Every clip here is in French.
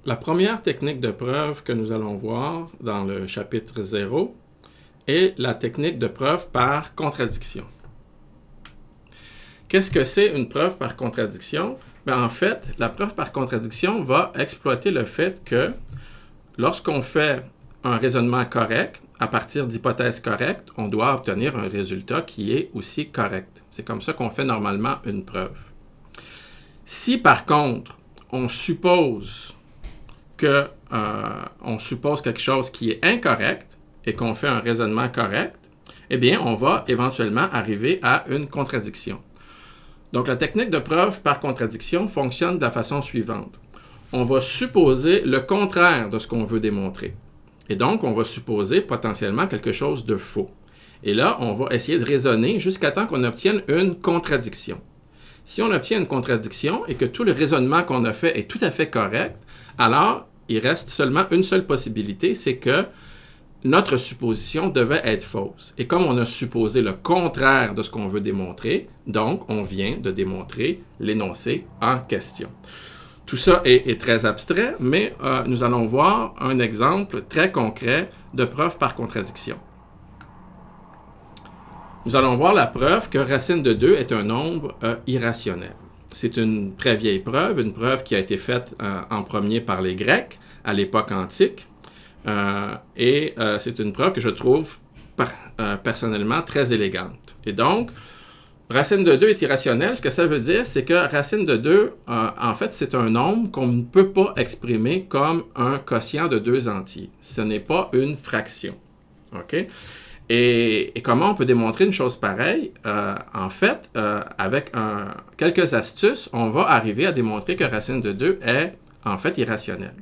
La première technique de preuve que nous allons voir dans le chapitre 0 est la technique de preuve par contradiction. Qu'est-ce que c'est une preuve par contradiction? En fait, la preuve par contradiction va exploiter le fait que lorsqu'on fait un raisonnement correct, à partir d'hypothèses correctes, on doit obtenir un résultat qui est aussi correct. C'est comme ça qu'on fait normalement une preuve. Si par contre, on suppose quelque chose qui est incorrect et qu'on fait un raisonnement correct, eh bien, on va éventuellement arriver à une contradiction. Donc, la technique de preuve par contradiction fonctionne de la façon suivante. On va supposer le contraire de ce qu'on veut démontrer. Et donc, on va supposer potentiellement quelque chose de faux. Et là, on va essayer de raisonner jusqu'à temps qu'on obtienne une contradiction. Si on obtient une contradiction et que tout le raisonnement qu'on a fait est tout à fait correct, alors il reste seulement une seule possibilité, c'est que notre supposition devait être fausse. Et comme on a supposé le contraire de ce qu'on veut démontrer, donc on vient de démontrer l'énoncé en question. Tout ça est très abstrait, mais nous allons voir un exemple très concret de preuve par contradiction. Nous allons voir la preuve que racine de 2 est un nombre irrationnel. C'est une très vieille preuve, une preuve qui a été faite en premier par les Grecs à l'époque antique. C'est une preuve que je trouve personnellement très élégante. Et donc, racine de 2 est irrationnelle. Ce que ça veut dire, c'est que racine de 2, en fait, c'est un nombre qu'on ne peut pas exprimer comme un quotient de 2 entiers. Ce n'est pas une fraction. OK? Et comment on peut démontrer une chose pareille? En fait, avec quelques astuces, on va arriver à démontrer que racine de 2 est en fait irrationnelle.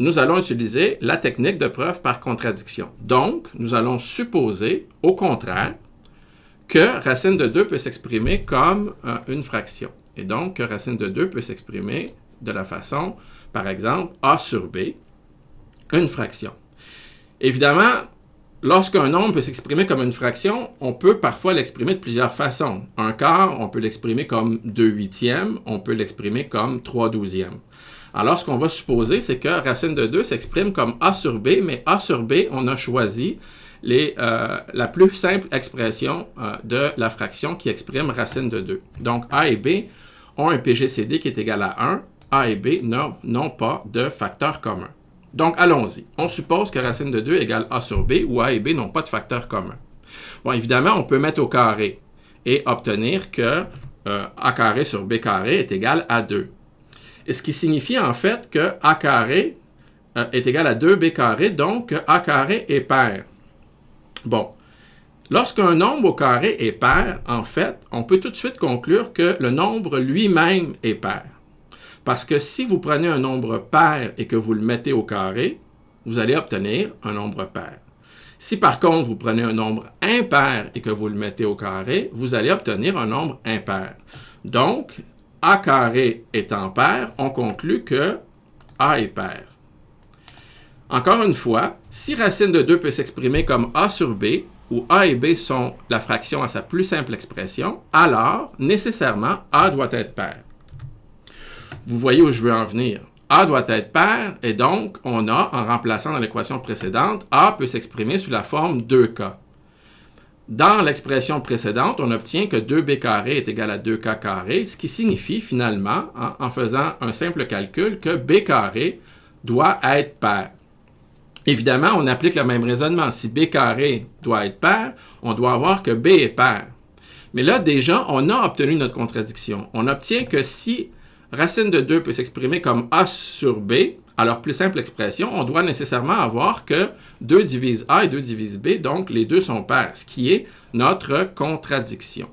Nous allons utiliser la technique de preuve par contradiction. Donc, nous allons supposer, au contraire, que racine de 2 peut s'exprimer comme une fraction. Et donc, que racine de 2 peut s'exprimer de la façon, par exemple, a sur b, une fraction. Évidemment, lorsqu'un nombre peut s'exprimer comme une fraction, on peut parfois l'exprimer de plusieurs façons. Un quart, on peut l'exprimer comme 2 huitièmes, on peut l'exprimer comme 3 douzièmes. Alors, ce qu'on va supposer, c'est que racine de 2 s'exprime comme a sur b, mais a sur b, on a choisi la plus simple expression de la fraction qui exprime racine de 2. Donc, a et b ont un PGCD qui est égal à 1. A et b n'ont pas de facteur commun. Donc, allons-y. On suppose que racine de 2 égale a sur b, où a et b n'ont pas de facteur commun. Bon, évidemment, on peut mettre au carré et obtenir que a carré sur b carré est égal à 2. Et ce qui signifie en fait que a carré est égal à 2b carré, donc a carré est pair. Bon, lorsqu'un nombre au carré est pair, en fait, on peut tout de suite conclure que le nombre lui-même est pair. Parce que si vous prenez un nombre pair et que vous le mettez au carré, vous allez obtenir un nombre pair. Si par contre vous prenez un nombre impair et que vous le mettez au carré, vous allez obtenir un nombre impair. Donc, a carré étant pair, on conclut que a est pair. Encore une fois, si racine de 2 peut s'exprimer comme a sur b, où a et b sont la fraction à sa plus simple expression, alors, nécessairement, a doit être pair. Vous voyez où je veux en venir. A doit être pair, et donc, on a, en remplaçant dans l'équation précédente, A peut s'exprimer sous la forme 2K. Dans l'expression précédente, on obtient que 2b carré est égal à 2k carré, ce qui signifie finalement, en faisant un simple calcul, que b carré doit être pair. Évidemment, on applique le même raisonnement. Si b carré doit être pair, on doit avoir que b est pair. Mais là, déjà, on a obtenu notre contradiction. On obtient que si racine de 2 peut s'exprimer comme a sur b, alors plus simple expression, on doit nécessairement avoir que 2 divise a et 2 divise b, donc les deux sont pairs, ce qui est notre contradiction.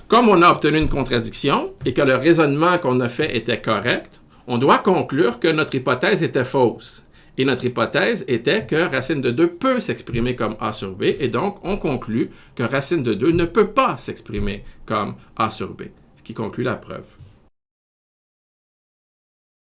Comme on a obtenu une contradiction et que le raisonnement qu'on a fait était correct, on doit conclure que notre hypothèse était fausse. Et notre hypothèse était que racine de 2 peut s'exprimer comme a sur b, et donc on conclut que racine de 2 ne peut pas s'exprimer comme a sur b, ce qui conclut la preuve.